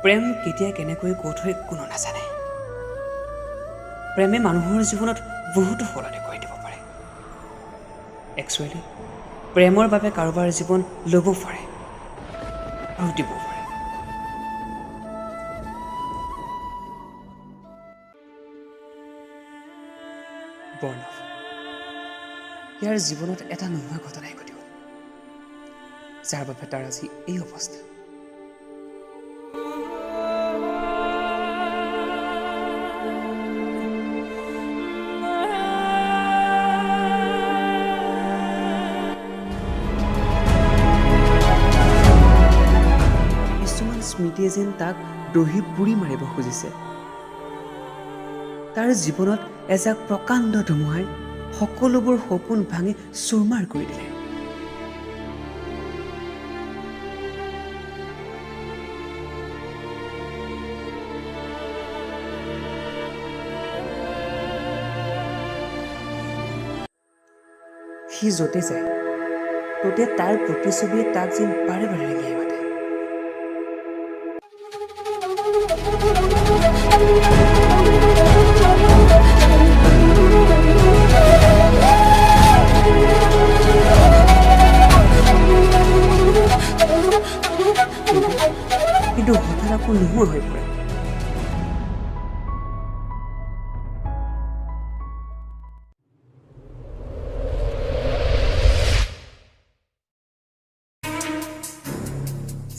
প্ৰেম কেতিয়া কেনেকৈ ক'ত হৈ কোনো নাজানে। প্ৰেমে মানুহৰ জীৱনত বহুতো সলনি কৰি দিব পাৰে। একচুৱেলি প্ৰেমৰ বাবে কাৰোবাৰ জীৱন ল'ব পাৰে আৰু দিব পাৰে। বৰ্ণৱ, ইয়াৰ জীৱনত এটা নোহোৱা ঘটনাই ঘটি গ'ল, যাৰ বাবে তাৰ আজি এই অৱস্থা। কিছুমান স্মৃতিয়ে যেন তাক দহি পুৰি মাৰিব খুজিছে। তাৰ জীৱনত এজাক প্ৰকাণ্ড ধুমুহাই সকলোবোৰ সপোন ভাঙি চুৰমাৰ কৰি দিলে। সি য'তে যায় ত'তে তাৰ প্ৰতিচ্ছবিয়ে তাক যেন বাৰে বাৰে ৰেঙিয়াই মাতে। কিন্তু হঠাৎ আকৌ নোহোৱা হৈ পৰে।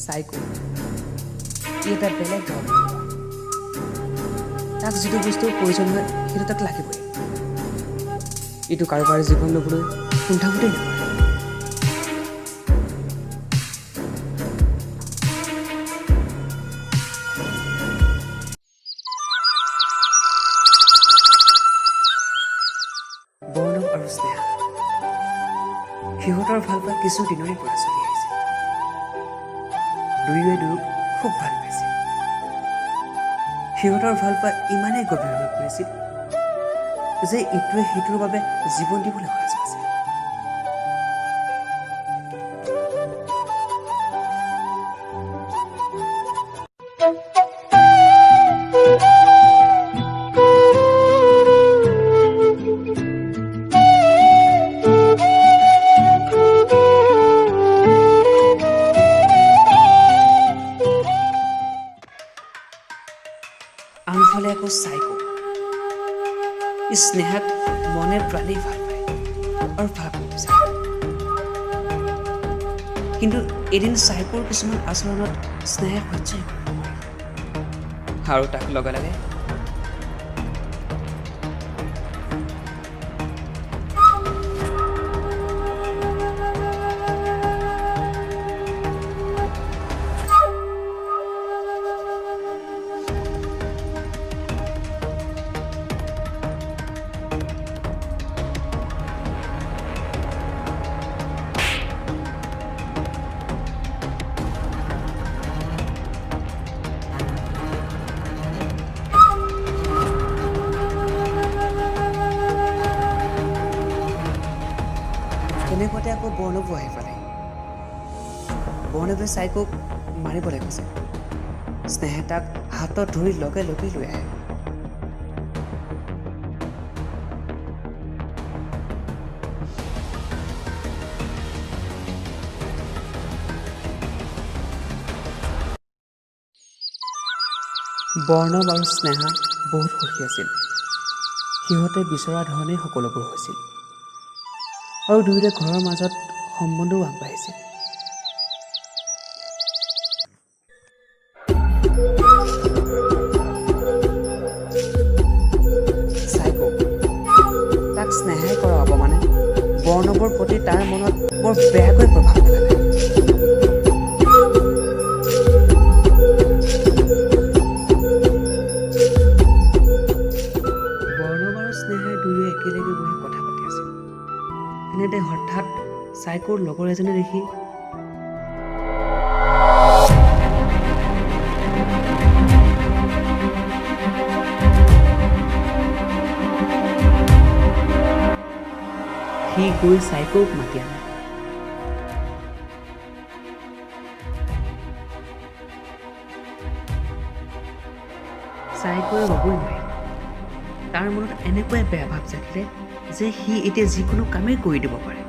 চাইকো ই এটা বেলেগ ধৰণৰ। তাক যিটো বস্তুৰ প্ৰয়োজন হয় সেইটো তাক লাগিবই। ইটো কাৰোবাৰ জীৱন ল'বলৈ কুণ্ঠাবোধেই নকৰে। বৰ্ণৱ আৰু স্নেহা সিহঁতৰ ভাল পোৱা কিছু দিনৰে পৰা চলি আহিছে। দুয়োৱে দুয়োক খুব ভাল পাইছিল। সিহঁতৰ ভাল পোৱা ইমানেই গভীৰ হৈ পৰিছিল যে ইটোৱে সিটোৰ বাবে জীৱন দিবলৈ সাজু আছিল। আনফালে আকৌ চাইকো স্নেহাক মনে প্ৰাণে ভাল পায় আৰু ভাল পাব বিচাৰে। কিন্তু এদিন চাইকোৰ কিছুমান আচৰণত স্নেহে সহ্যই কৰিব নোৱাৰে আৰু তাক লগে লগে তেনেকুৱাতে আকৌ বৰ্ণৱো আহি পালে। বৰ্ণৱে চাইকোক মাৰিবলৈ কৈছে। স্নেহে তাক হাতত ধৰি লগে লগে লৈ আহে। বৰ্ণৱ আৰু স্নেহা বহুত সুখী আছিল। সিহঁতে বিচৰা ধৰণেই সকলোবোৰ হৈছিল আৰু দুয়োৰে ঘৰৰ মাজত সম্বন্ধও আগবাঢ়িছিল। চাইকো তাক স্নেহাই কৰা অপমানে বৰ্ণৱৰ প্ৰতি তাৰ মনত বৰ বেয়াকৈ প্ৰভাৱ পেলালে। বৰ্ণৱ আৰু স্নেহাই দুয়োৱে একেলগে বহি কথা পাতি আছিল। এনেতে হঠাৎ চাইকোৰ লগৰ এজনে দেখি সি গৈ চাইকোক মাতি আনে। চাইকৈ ৰ'বই নোৱাৰিলে। তাৰ মনত এনেকুৱাই বেয়া ভাৱ জাগিলে যে সি এতিয়া যিকোনো কামেই কৰি দিব পাৰে।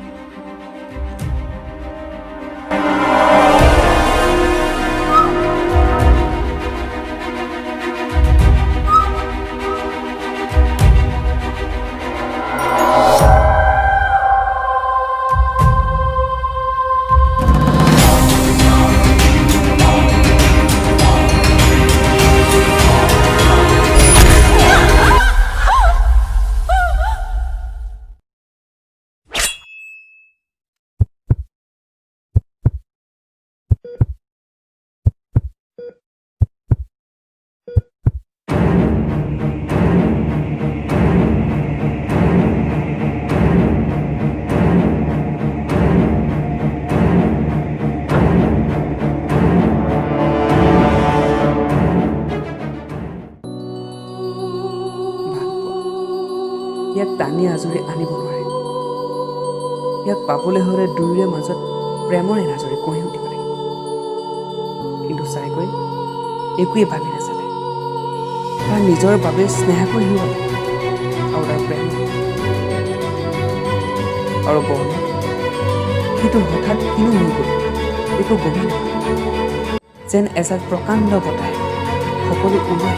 ইয়াক টানি আজৰি আনিব নোৱাৰে। ইয়াক পাবলৈ হ'লে দুয়োৰে মাজত প্ৰেমৰ এনাজৰি কঢ়ি উঠিব লাগিব। কিন্তু চাইকৈ একোৱেই ভাবি নাচালে। তাৰ নিজৰ বাবে স্নেহ কৰি হ'ল আৰু তাৰ প্ৰেম আৰু বৰ্ণ সেইটো হঠাৎ কিনো হৈ গ'ল একো গমেই নাপালে। যেন এজাক প্ৰকাণ্ড বতাহে সকলো উৰুৱাই